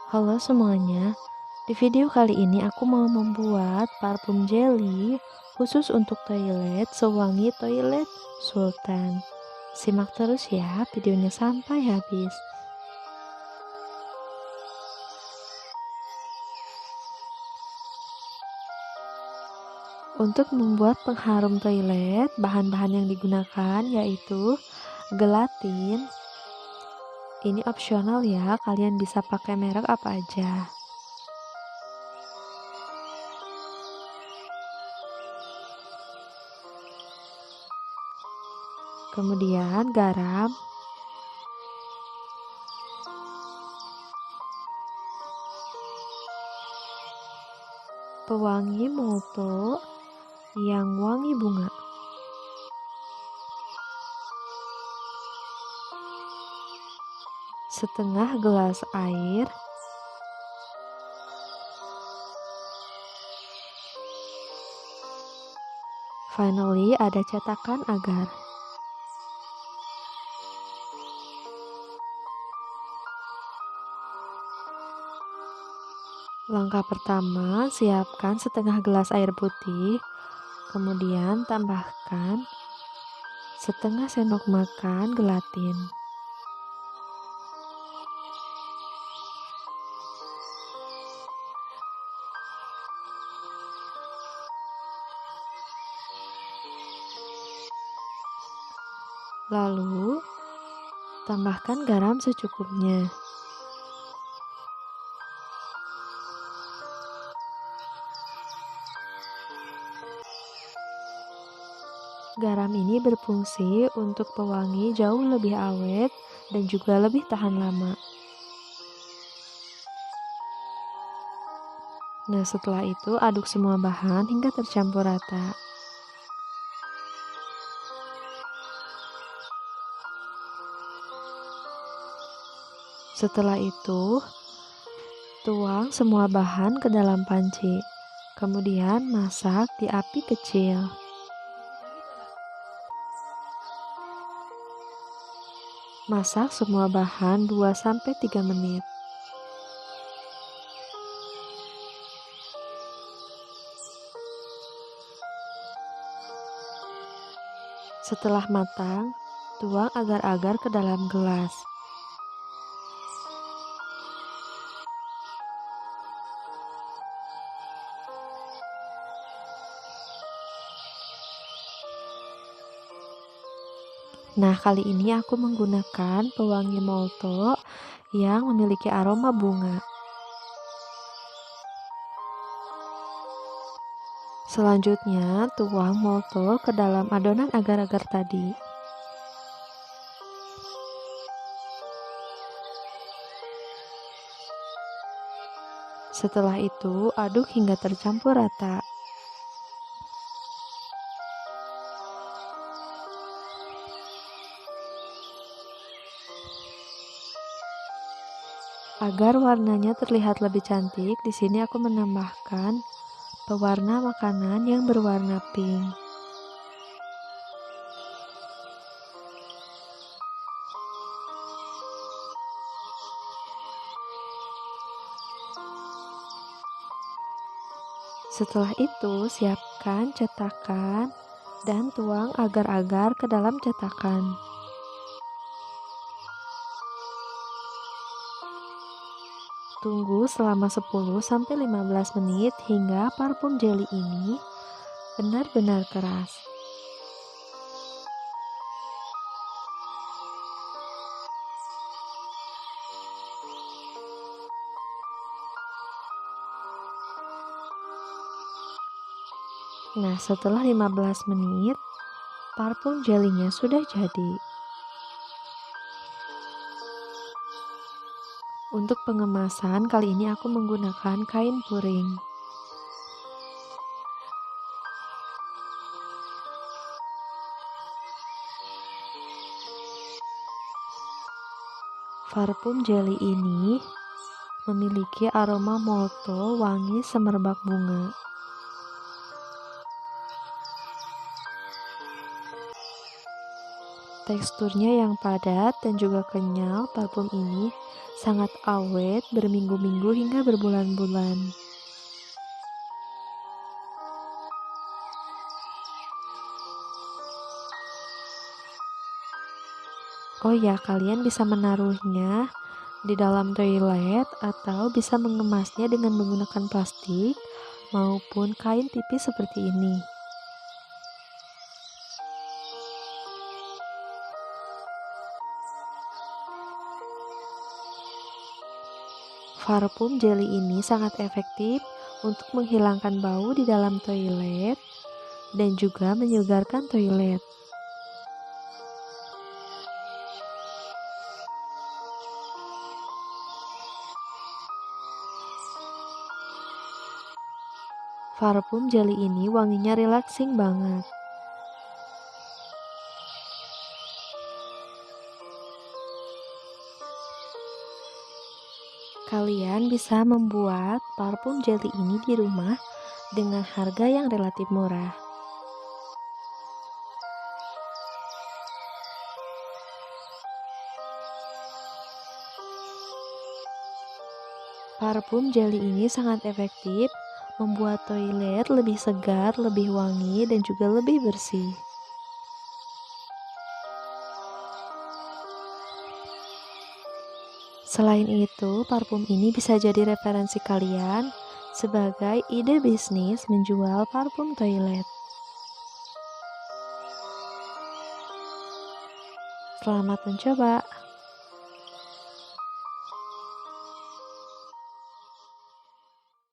Halo semuanya, di video kali ini aku mau membuat parfum jelly khusus untuk toilet sewangi toilet Sultan. Simak terus ya videonya sampai habis. Untuk membuat pengharum toilet, bahan-bahan yang digunakan yaitu gelatin. Ini opsional ya, kalian bisa pakai merek apa aja. Kemudian garam, pewangi molto yang wangi bunga, setengah gelas air, finally ada cetakan agar. Langkah pertama, siapkan setengah gelas air putih, kemudian tambahkan setengah sendok makan gelatin. Lalu, tambahkan garam secukupnya. Garam ini berfungsi untuk pewangi jauh lebih awet dan juga lebih tahan lama. Nah, setelah itu aduk semua bahan hingga tercampur rata. Setelah itu, tuang semua bahan ke dalam panci. Kemudian masak di api kecil. Masak semua bahan 2-3 menit. Setelah matang, tuang agar-agar ke dalam gelas. Nah, kali ini aku menggunakan pewangi molto yang memiliki aroma bunga. Selanjutnya, tuang molto ke dalam adonan agar-agar tadi. Setelah itu, aduk hingga tercampur rata. Agar warnanya terlihat lebih cantik, di sini aku menambahkan pewarna makanan yang berwarna pink. Setelah itu, siapkan cetakan dan tuang agar-agar ke dalam cetakan. Tunggu selama 10-15 menit hingga parfum jelly ini benar-benar keras. Nah, setelah 15 menit, parfum jelly-nya sudah jadi. Untuk pengemasan, kali ini aku menggunakan kain puring. Parfum jelly ini memiliki aroma molto wangi semerbak bunga. Teksturnya yang padat dan juga kenyal, parfum ini sangat awet berminggu-minggu hingga berbulan-bulan. Oh ya, kalian bisa menaruhnya di dalam toilet atau bisa mengemasnya dengan menggunakan plastik maupun kain tipis seperti ini. Parfum jelly ini sangat efektif untuk menghilangkan bau di dalam toilet dan juga menyegarkan toilet. Parfum jelly ini wanginya relaxing banget. Kalian bisa membuat parfum jelly ini di rumah dengan harga yang relatif murah. Parfum jelly ini sangat efektif membuat toilet lebih segar, lebih wangi, dan juga lebih bersih. Selain itu, parfum ini bisa jadi referensi kalian sebagai ide bisnis menjual parfum toilet. Selamat mencoba!